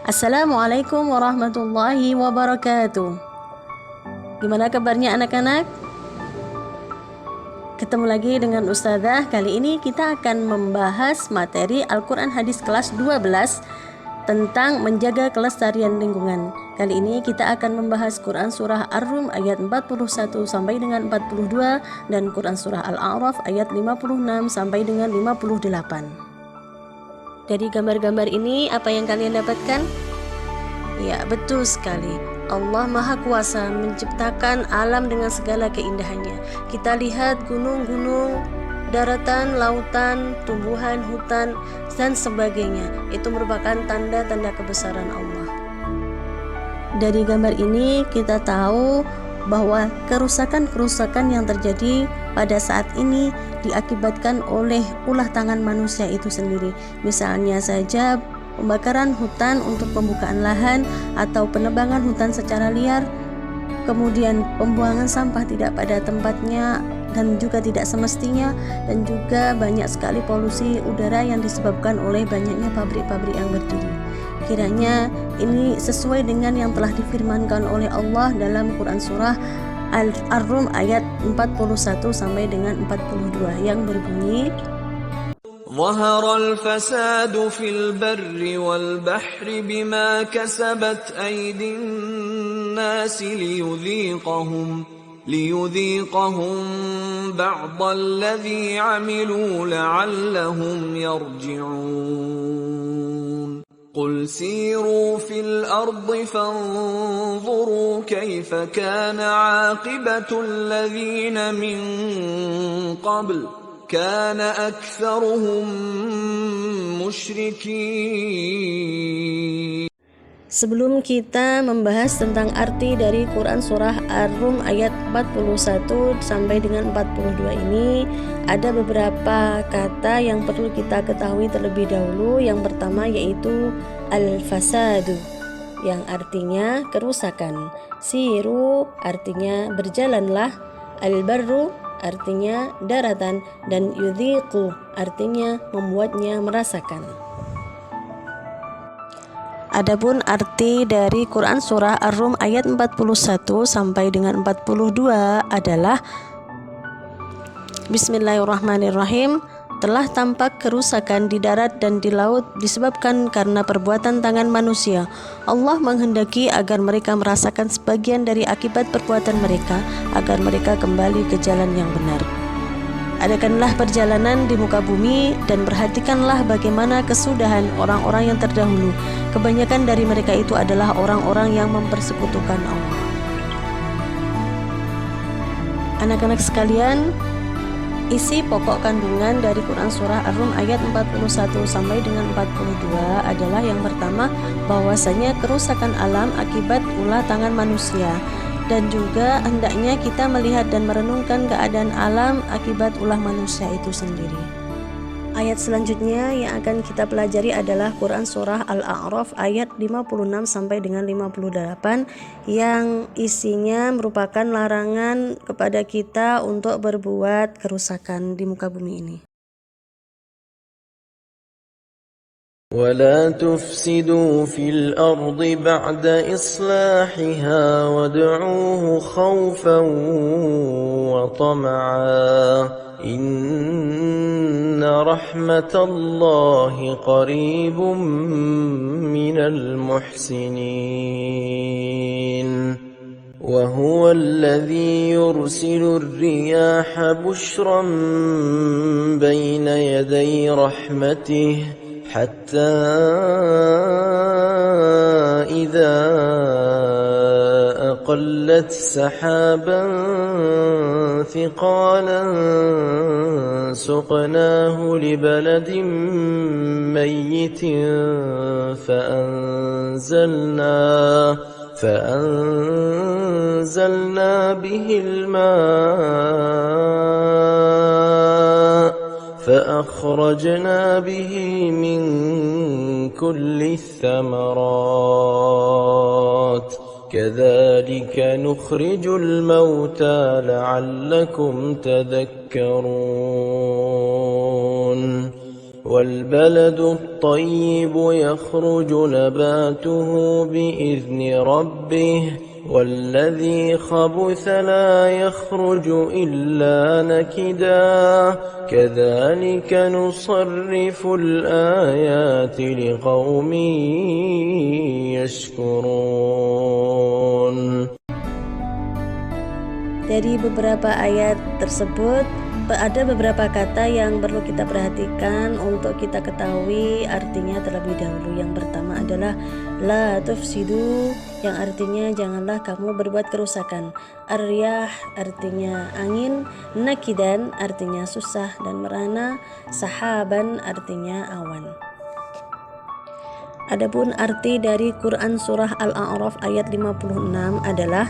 Assalamualaikum warahmatullahi wabarakatuh. Gimana kabarnya anak-anak? Ketemu lagi dengan Ustazah. Kali ini kita akan membahas materi Al-Quran Hadis kelas 12 tentang menjaga kelestarian lingkungan. Kali ini kita akan membahas Quran Surah Ar-Rum ayat 41 sampai dengan 42 dan Quran Surah Al-A'raf ayat 56 sampai dengan 58. Dari gambar-gambar ini apa yang kalian dapatkan? Ya, betul sekali. Allah Maha Kuasa menciptakan alam dengan segala keindahannya. Kita lihat gunung-gunung, daratan, lautan, tumbuhan, hutan, dan sebagainya. Itu merupakan tanda-tanda kebesaran Allah. Dari gambar ini kita tahu bahwa kerusakan-kerusakan yang terjadi pada saat ini diakibatkan oleh ulah tangan manusia itu sendiri. Misalnya saja pembakaran hutan untuk pembukaan lahan atau penebangan hutan secara liar, kemudian pembuangan sampah tidak pada tempatnya dan juga tidak semestinya, dan juga banyak sekali polusi udara yang disebabkan oleh banyaknya pabrik-pabrik yang berdiri. Kiranya ini sesuai dengan yang telah difirmankan oleh Allah dalam Quran Surah Ar-Rum ayat 41 sampai dengan 42 yang berbunyi, ظهر الفساد في البر والبحر بما كسبت أيدي الناس ليذيقهم بعض الذي عملوا لعلهم يرجعون قل سيروا في الأرض فانظروا كيف كان عاقبة الذين من قبل كان أكثرهم مشركين. Sebelum kita membahas tentang arti dari Quran Surah Ar-Rum ayat 41 sampai dengan 42 ini, ada beberapa kata yang perlu kita ketahui terlebih dahulu. Yang pertama yaitu al-fasadu, yang artinya kerusakan. Siru artinya berjalanlah. Al-barru artinya daratan, dan yudhiqu artinya membuatnya merasakan. Adapun arti dari Quran Surah Ar-Rum ayat 41 sampai dengan 42 adalah Bismillahirrahmanirrahim. Telah tampak kerusakan di darat dan di laut disebabkan karena perbuatan tangan manusia. Allah menghendaki agar mereka merasakan sebagian dari akibat perbuatan mereka, agar mereka kembali ke jalan yang benar. Adakanlah perjalanan di muka bumi dan perhatikanlah bagaimana kesudahan orang-orang yang terdahulu. Kebanyakan dari mereka itu adalah orang-orang yang mempersekutukan Allah. Anak-anak sekalian, isi pokok kandungan dari Quran Surah Ar-Rum ayat 41 sampai dengan 42 adalah yang pertama, bahwasanya kerusakan alam akibat ulah tangan manusia, dan juga hendaknya kita melihat dan merenungkan keadaan alam akibat ulah manusia itu sendiri. Ayat selanjutnya yang akan kita pelajari adalah Quran Surah Al-A'raf ayat 56 sampai dengan 58 yang isinya merupakan larangan kepada kita untuk berbuat kerusakan di muka bumi ini. ولا تفسدوا في الأرض بعد إصلاحها وادعوه خوفا وطمعا إن رحمة الله قريب من المحسنين وهو الذي يرسل الرياح بشرا بين يدي رحمته حتى إذا أقلت سحابا ثقالا سقناه لبلد ميت فأنزلنا به الماء فأخرجنا به من كل الثمرات كذلك نخرج الموتى لعلكم تذكرون والبلد الطيب يخرج نباته بإذن ربه والذي خبث لا يخرج إلا نكدا كذلك نصرف الآيات لقوم يشكرون. Dari beberapa ayat tersebut ada beberapa kata yang perlu kita perhatikan untuk kita ketahui artinya terlebih dahulu. Yang pertama adalah la tufsidu, yang artinya janganlah kamu berbuat kerusakan. Ar-riyah artinya angin, nakidan artinya susah dan merana, sahaban artinya awan. Adapun arti dari Quran surah Al-A'raf ayat 56 adalah,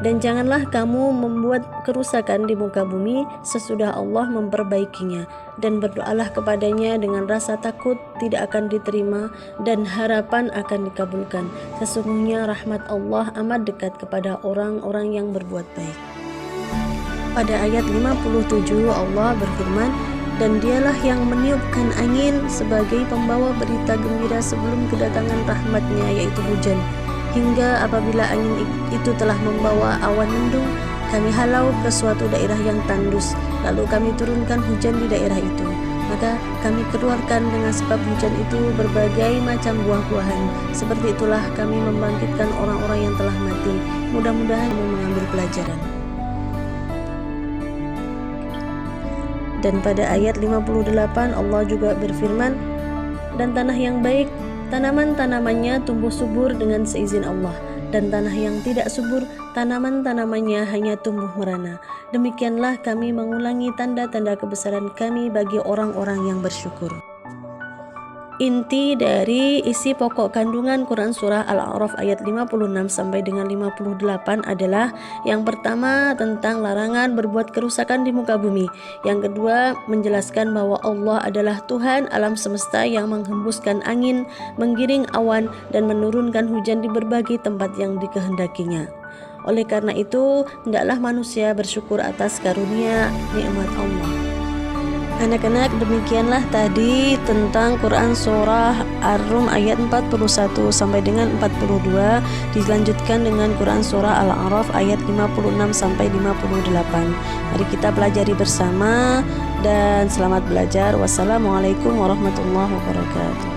dan janganlah kamu membuat kerusakan di muka bumi sesudah Allah memperbaikinya, dan berdoalah kepadanya dengan rasa takut tidak akan diterima dan harapan akan dikabulkan. Sesungguhnya rahmat Allah amat dekat kepada orang-orang yang berbuat baik. Pada ayat 57 Allah berfirman, dan dialah yang meniupkan angin sebagai pembawa berita gembira sebelum kedatangan rahmatnya, yaitu hujan, hingga apabila angin itu telah membawa awan mendung, kami halau ke suatu daerah yang tandus, lalu kami turunkan hujan di daerah itu. Maka kami keluarkan dengan sebab hujan itu berbagai macam buah-buahan. Seperti itulah kami membangkitkan orang-orang yang telah mati. Mudah-mudahan kamu mengambil pelajaran. Dan pada ayat 58 Allah juga berfirman, dan tanah yang baik tanaman-tanamannya tumbuh subur dengan seizin Allah, dan tanah yang tidak subur tanaman-tanamannya hanya tumbuh merana. Demikianlah kami mengulangi tanda-tanda kebesaran kami bagi orang-orang yang bersyukur. Inti dari isi pokok kandungan Quran surah Al-A'raf ayat 56 sampai dengan 58 adalah, yang pertama tentang larangan berbuat kerusakan di muka bumi. Yang kedua menjelaskan bahwa Allah adalah Tuhan alam semesta yang menghembuskan angin, menggiring awan, dan menurunkan hujan di berbagai tempat yang dikehendakinya. Oleh karena itu, hendaklah manusia bersyukur atas karunia nikmat Allah. Anak-anak, demikianlah tadi tentang Quran surah Ar-Rum ayat 41 sampai dengan 42. Dilanjutkan dengan Quran surah Al-A'raf ayat 56 sampai 58. Mari kita pelajari bersama dan selamat belajar. Wassalamualaikum warahmatullahi wabarakatuh.